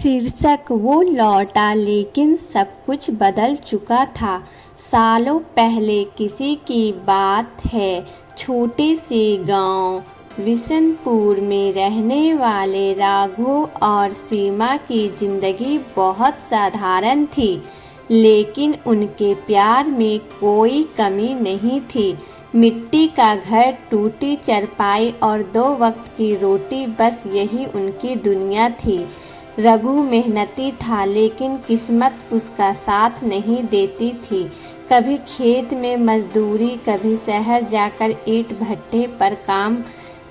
शीर्षक वो लौटा लेकिन सब कुछ बदल चुका था। सालों पहले किसी की बात है। छोटे से गांव बिशनपुर में रहने वाले राघव और सीमा की जिंदगी बहुत साधारण थी, लेकिन उनके प्यार में कोई कमी नहीं थी। मिट्टी का घर, टूटी चारपाई और 2 वक्त की रोटी, बस यही उनकी दुनिया थी। रघु मेहनती था, लेकिन किस्मत उसका साथ नहीं देती थी। कभी खेत में मजदूरी, कभी शहर जाकर ईंट भट्टे पर काम,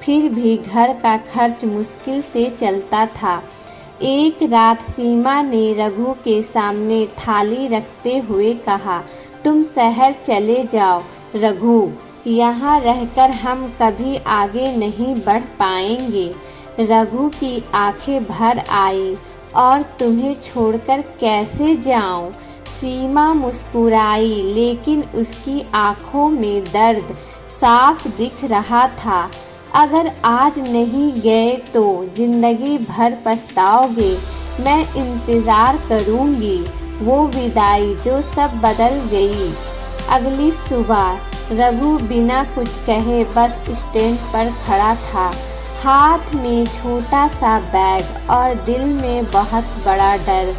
फिर भी घर का खर्च मुश्किल से चलता था। एक रात सीमा ने रघु के सामने थाली रखते हुए कहा, तुम शहर चले जाओ रघु, यहाँ रहकर हम कभी आगे नहीं बढ़ पाएंगे। रघु की आंखें भर आई, और तुम्हें छोड़कर कैसे जाऊं? सीमा मुस्कुराई, लेकिन उसकी आंखों में दर्द साफ दिख रहा था। अगर आज नहीं गए तो जिंदगी भर पछताओगे। मैं इंतज़ार करूंगी वो विदाई जो सब बदल गई। अगली सुबह रघु बिना कुछ कहे बस स्टैंड पर खड़ा था, हाथ में छोटा सा बैग और दिल में बहुत बड़ा डर।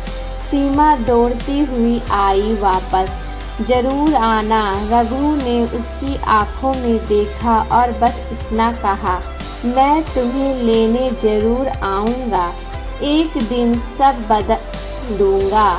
सीमा दौड़ती हुई आई वापस। जरूर आना, रघु ने उसकी आंखों में देखा और बस इतना कहा, मैं तुम्हें लेने जरूर आऊँगा, एक दिन सब बदल दूँगा।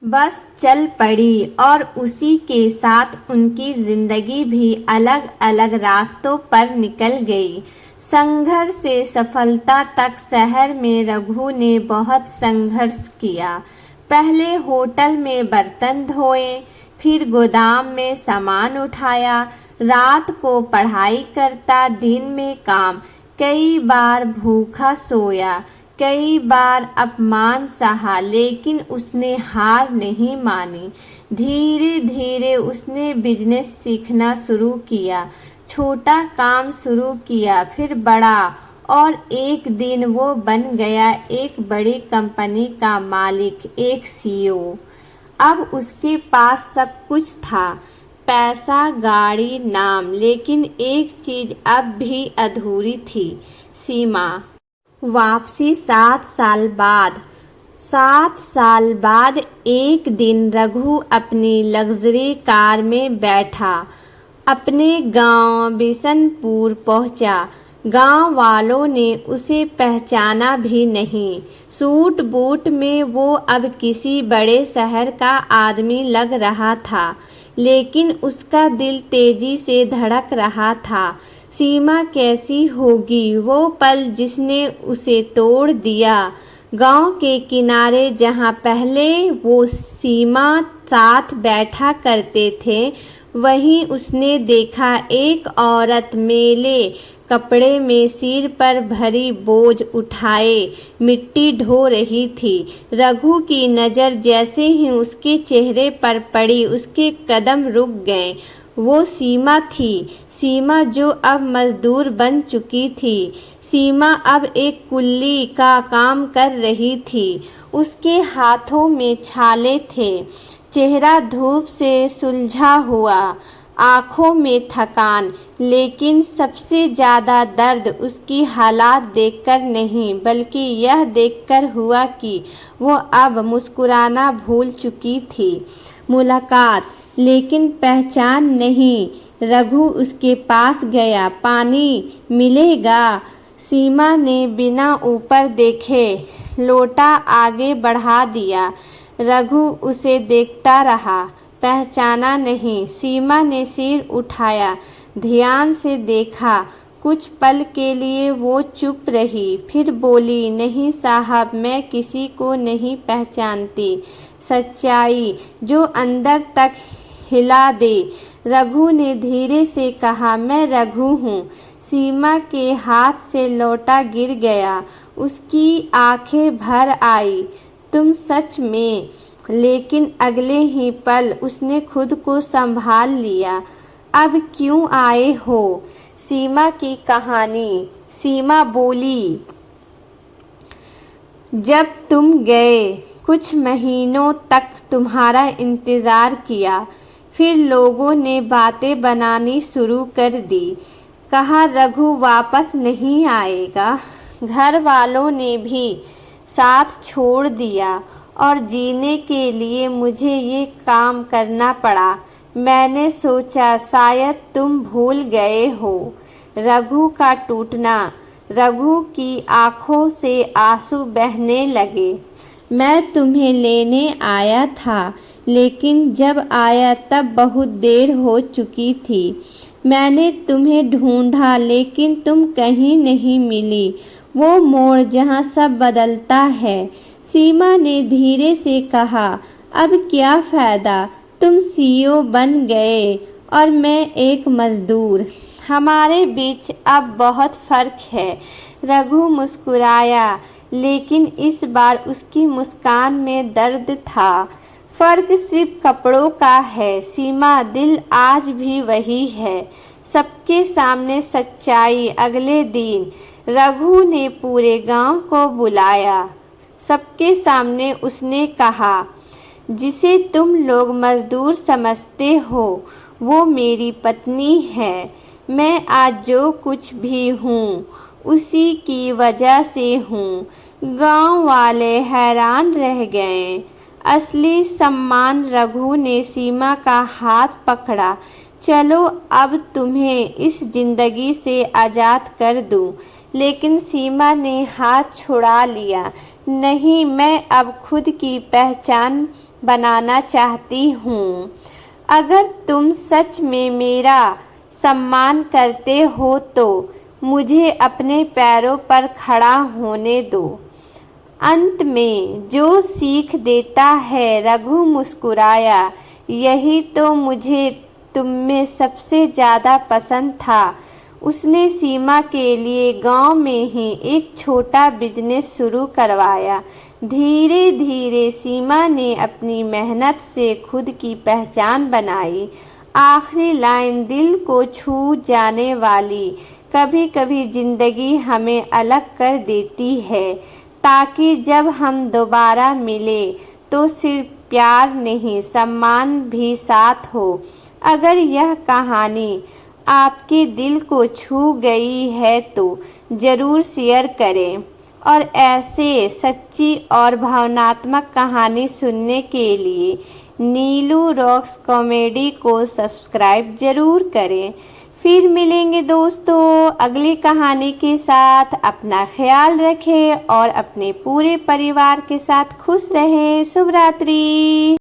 बस चल पड़ी, और उसी के साथ उनकी जिंदगी भी अलग अलग रास्तों पर निकल गई। संघर्ष से सफलता तक शहर में रघु ने बहुत संघर्ष किया। पहले होटल में बर्तन धोए, फिर गोदाम में सामान उठाया, रात को पढ़ाई करता, दिन में काम। कई बार भूखा सोया, कई बार अपमान सहा, लेकिन उसने हार नहीं मानी। धीरे धीरे उसने बिजनेस सीखना शुरू किया, छोटा काम शुरू किया, फिर बड़ा, और एक दिन वो बन गया एक बड़ी कंपनी का मालिक, एक सीईओ। अब उसके पास सब कुछ था, पैसा, गाड़ी, नाम, लेकिन एक चीज अब भी अधूरी थी, सीमा। वापसी 7 साल बाद। 7 साल बाद एक दिन रघु अपनी लग्जरी कार में बैठा, अपने गांव बिशनपुर पहुंचा। गांव वालों ने उसे पहचाना भी नहीं। सूट बूट में वो अब किसी बड़े शहर का आदमी लग रहा था, लेकिन उसका दिल तेजी से धड़क रहा था। सीमा कैसी होगी वो पल जिसने उसे तोड़ दिया। गांव के किनारे जहां पहले वो सीमा साथ बैठा करते थे, वहीं उसने देखा एक औरत मेले कपड़े में सिर पर भरी बोझ उठाए मिट्टी ढो रही थी। रघु की नज़र जैसे ही उसके चेहरे पर पड़ी, उसके कदम रुक गए। वो सीमा थी, सीमा जो अब मजदूर बन चुकी थी। सीमा अब एक कुल्ली का काम कर रही थी। उसके हाथों में छाले थे, चेहरा धूप से सुलझा हुआ, आंखों में थकान, लेकिन सबसे ज़्यादा दर्द उसकी हालात देखकर नहीं, बल्कि यह देखकर हुआ कि वो अब मुस्कुराना भूल चुकी थी। मुलाकात, लेकिन पहचान नहीं। रघु उसके पास गया, पानी मिलेगा? सीमा ने बिना ऊपर देखे लोटा आगे बढ़ा दिया। रघु उसे देखता रहा, पहचाना नहीं। सीमा ने सिर उठाया, ध्यान से देखा। कुछ पल के लिए वो चुप रही, फिर बोली, नहीं साहब, मैं किसी को नहीं पहचानती। सच्चाई जो अंदर तक हिला दे। रघु ने धीरे से कहा, मैं रघु हूँ। सीमा के हाथ से लोटा गिर गया, उसकी आंखें भर आई। तुम सच में? लेकिन अगले ही पल उसने खुद को संभाल लिया। अब क्यों आए हो? सीमा की कहानी। सीमा बोली, जब तुम गए कुछ महीनों तक तुम्हारा इंतज़ार किया, फिर लोगों ने बातें बनानी शुरू कर दी। कहा रघु वापस नहीं आएगा। घर वालों ने भी साथ छोड़ दिया और जीने के लिए मुझे ये काम करना पड़ा। मैंने सोचा शायद तुम भूल गए हो। रघु का टूटना। रघु की आंखों से आंसू बहने लगे। मैं तुम्हें लेने आया था, लेकिन जब आया तब बहुत देर हो चुकी थी। मैंने तुम्हें ढूंढा, लेकिन तुम कहीं नहीं मिली। वो मोड़ जहाँ सब बदलता है। सीमा ने धीरे से कहा, अब क्या फ़ायदा, तुम सीईओ बन गए और मैं एक मज़दूर। हमारे बीच अब बहुत फ़र्क है। रघु मुस्कुराया, लेकिन इस बार उसकी मुस्कान में दर्द था। फ़र्क सिर्फ कपड़ों का है सीमा, दिल आज भी वही है। सबके सामने सच्चाई। अगले दिन रघु ने पूरे गांव को बुलाया। सबके सामने उसने कहा, जिसे तुम लोग मज़दूर समझते हो वो मेरी पत्नी है। मैं आज जो कुछ भी हूँ उसी की वजह से हूँ। गांव वाले हैरान रह गए। असली सम्मान। रघु ने सीमा का हाथ पकड़ा। चलो अब तुम्हें इस जिंदगी से आज़ाद कर दूं। लेकिन सीमा ने हाथ छुड़ा लिया। नहीं, मैं अब खुद की पहचान बनाना चाहती हूँ। अगर तुम सच में मेरा सम्मान करते हो तो मुझे अपने पैरों पर खड़ा होने दो। अंत में जो सीख देता है। रघु मुस्कुराया। यही तो मुझे तुममें सबसे ज़्यादा पसंद था। उसने सीमा के लिए गांव में ही एक छोटा बिजनेस शुरू करवाया। धीरे धीरे सीमा ने अपनी मेहनत से खुद की पहचान बनाई। आखिरी लाइन दिल को छू जाने वाली। कभी कभी जिंदगी हमें अलग कर देती है, ताकि जब हम दोबारा मिले तो सिर्फ प्यार नहीं, सम्मान भी साथ हो। अगर यह कहानी आपके दिल को छू गई है तो ज़रूर शेयर करें और ऐसे सच्ची और भावनात्मक कहानी सुनने के लिए नीलू रॉक्स कॉमेडी को सब्सक्राइब ज़रूर करें। फिर मिलेंगे दोस्तों अगली कहानी के साथ। अपना ख्याल रखें और अपने पूरे परिवार के साथ खुश रहें। शुभ रात्रि।